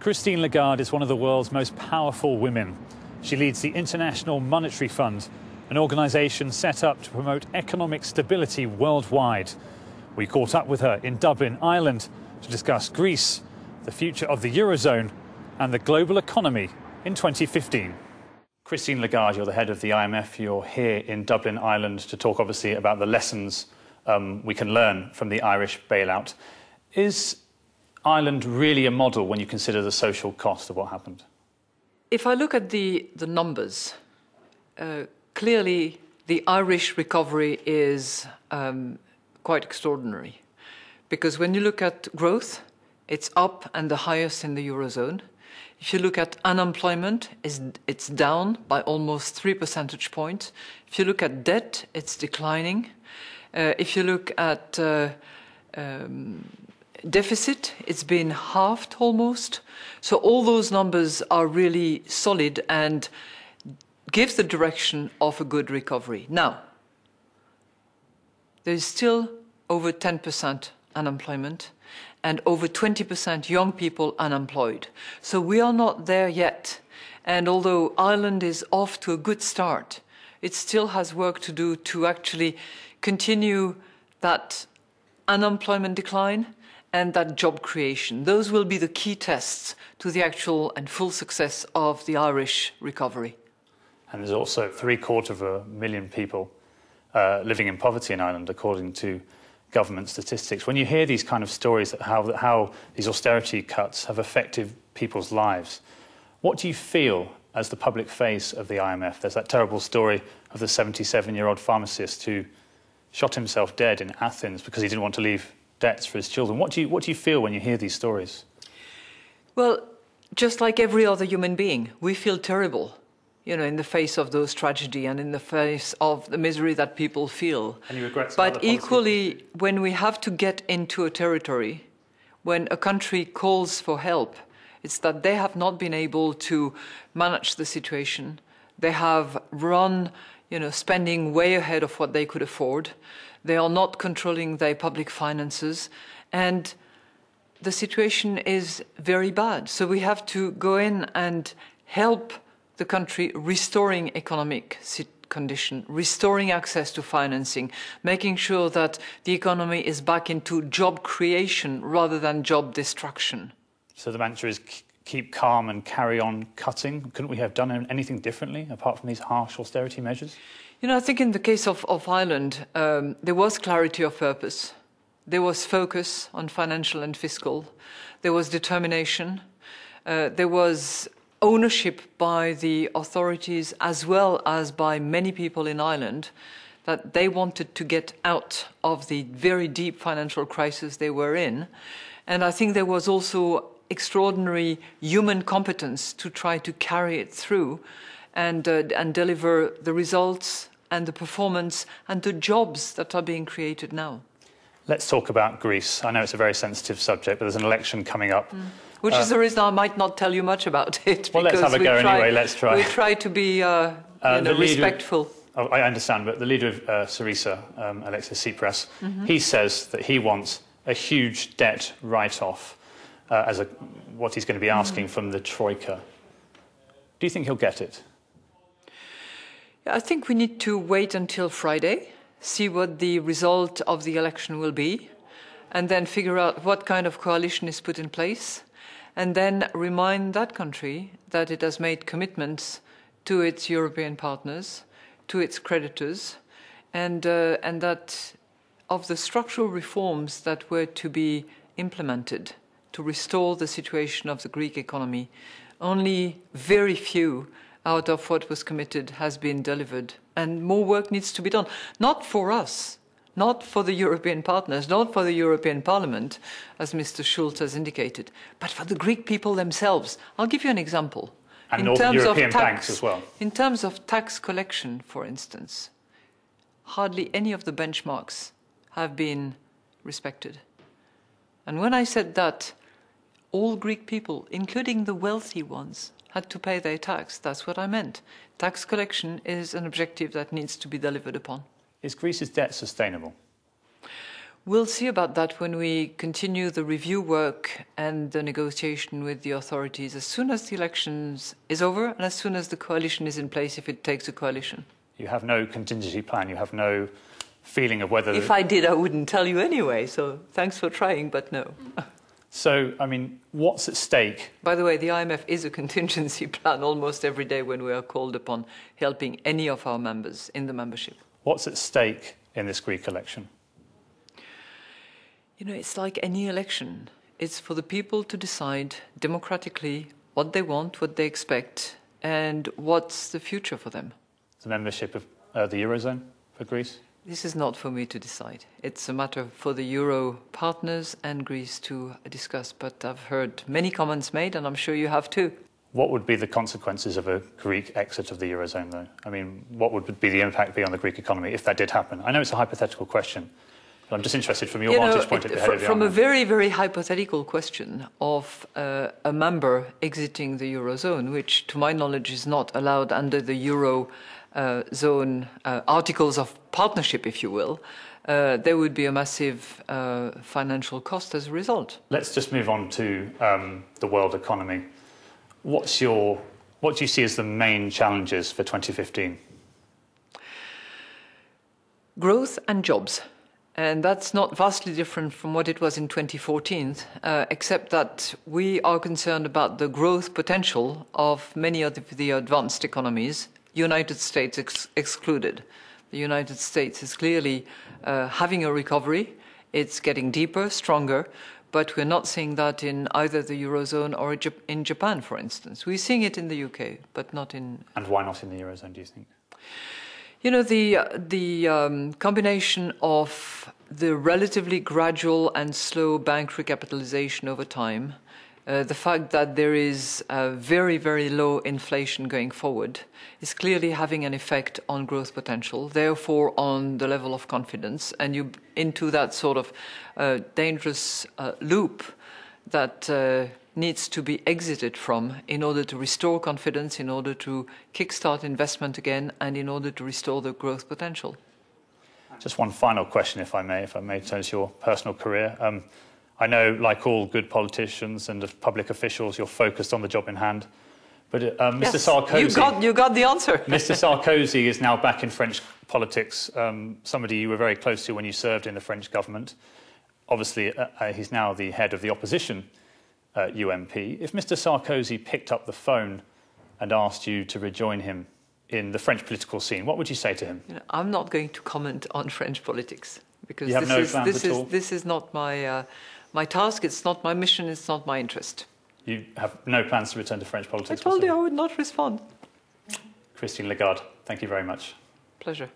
Christine Lagarde is one of the world's most powerful women. She leads the International Monetary Fund, an organisation set up to promote economic stability worldwide. We caught up with her in Dublin, Ireland, to discuss Greece, the future of the eurozone and the global economy in 2015. Christine Lagarde, you're the head of the IMF. You're here in Dublin, Ireland, to talk obviously about the lessons we can learn from the Irish bailout. Is Ireland really a model when you consider the social cost of what happened? If I look at the numbers, clearly the Irish recovery is quite extraordinary. Because when you look at growth, it's up and the highest in the eurozone. If you look at unemployment, it's down by almost 3 percentage points. If you look at debt, it's declining. If you look at deficit, it's been halved almost. So all those numbers are really solid and give the direction of a good recovery. Now, there is still over 10% unemployment and over 20% young people unemployed. So we are not there yet. And although Ireland is off to a good start, it still has work to do to actually continue that unemployment decline and that job creation. Those will be the key tests to the actual and full success of the Irish recovery. And there's also 750,000 people living in poverty in Ireland, according to government statistics. When you hear these kind of stories, how these austerity cuts have affected people's lives, what do you feel as the public face of the IMF? There's that terrible story of the 77-year-old pharmacist who shot himself dead in Athens because he didn't want to leave debts for his children. What do you feel when you hear these stories? Well, just like every other human being, we feel terrible, in the face of those tragedy and in the face of the misery that people feel. And you regret but equally, when we have to get into a territory, when a country calls for help, it's that they have not been able to manage the situation. They have run, spending way ahead of what they could afford. They are not controlling their public finances, and the situation is very bad. So we have to go in and help the country restoring economic condition, restoring access to financing, making sure that the economy is back into job creation rather than job destruction. So the mantra is keep calm and carry on cutting. Couldn't we have done anything differently apart from these harsh austerity measures? I think in the case of Ireland, there was clarity of purpose. There was focus on financial and fiscal. There was determination. There was ownership by the authorities as well as by many people in Ireland that they wanted to get out of the very deep financial crisis they were in. And I think there was also extraordinary human competence to try to carry it through and deliver the results and the performance and the jobs that are being created now. Let's talk about Greece. I know it's a very sensitive subject, but there's an election coming up. Which is the reason I might not tell you much about it. Well, let's have a go anyway. Let's try. We try to be respectful. I understand, but the leader of Syriza, Alexis Tsipras, he says that he wants a huge debt write-off as what he's going to be asking from the Troika. Do you think he'll get it? I think we need to wait until Friday, see what the result of the election will be, and then figure out what kind of coalition is put in place, and then remind that country that it has made commitments to its European partners, to its creditors, and that of the structural reforms that were to be implemented to restore the situation of the Greek economy, only very few out of what was committed has been delivered. And more work needs to be done, not for us, not for the European partners, not for the European Parliament, as Mr. Schulz has indicated, but for the Greek people themselves. I'll give you an example. And all the European banks as well. In terms of tax collection, for instance, hardly any of the benchmarks have been respected. And when I said that, all Greek people, including the wealthy ones, had to pay their tax. That's what I meant. Tax collection is an objective that needs to be delivered upon. Is Greece's debt sustainable? We'll see about that when we continue the review work and the negotiation with the authorities as soon as the elections is over and as soon as the coalition is in place, if it takes a coalition. You have no contingency plan, you have no feeling of whether... If I did, I wouldn't tell you anyway, so thanks for trying, but no. So, I mean, what's at stake? By the way, the IMF is a contingency plan almost every day when we are called upon helping any of our members in the membership. What's at stake in this Greek election? You know, it's like any election. It's for the people to decide democratically what they want, what they expect, and what's the future for them. The membership of the eurozone for Greece? This is not for me to decide. It's a matter for the euro partners and Greece to discuss. But I've heard many comments made, and I'm sure you have too. What would be the consequences of a Greek exit of the eurozone, though? I mean, what would be the impact be on the Greek economy if that did happen? I know it's a hypothetical question. I'm just interested from your vantage point at the head of the From IMF. a very, very hypothetical question of a member exiting the eurozone, which to my knowledge is not allowed under the eurozone articles of partnership, if you will, there would be a massive financial cost as a result. Let's just move on to the world economy. What do you see as the main challenges for 2015? Growth and jobs. And that's not vastly different from what it was in 2014, except that we are concerned about the growth potential of many of the advanced economies, United States excluded. The United States is clearly having a recovery. It's getting deeper, stronger, but we're not seeing that in either the eurozone or in Japan, for instance. We're seeing it in the UK, but not in... And why not in the eurozone, do you think? You know, the combination of the relatively gradual and slow bank recapitalization over time, the fact that there is a very, very low inflation going forward is clearly having an effect on growth potential, therefore on the level of confidence, and you into that sort of dangerous loop that needs to be exited from in order to restore confidence, in order to kickstart investment again, and in order to restore the growth potential. Just one final question, if I may turn to your personal career. I know, like all good politicians and public officials, you're focused on the job in hand. But Mr. Sarkozy... You got the answer. Mr. Sarkozy is now back in French politics, somebody you were very close to when you served in the French government. Obviously, he's now the head of the opposition UMP. If Mr. Sarkozy picked up the phone and asked you to rejoin him in the French political scene, what would you say to him? You know, I'm not going to comment on French politics because you have no plans at all? This is not my task. It's not my mission. It's not my interest. You have no plans to return to French politics? I told you I would not respond. Christine Lagarde, thank you very much. Pleasure.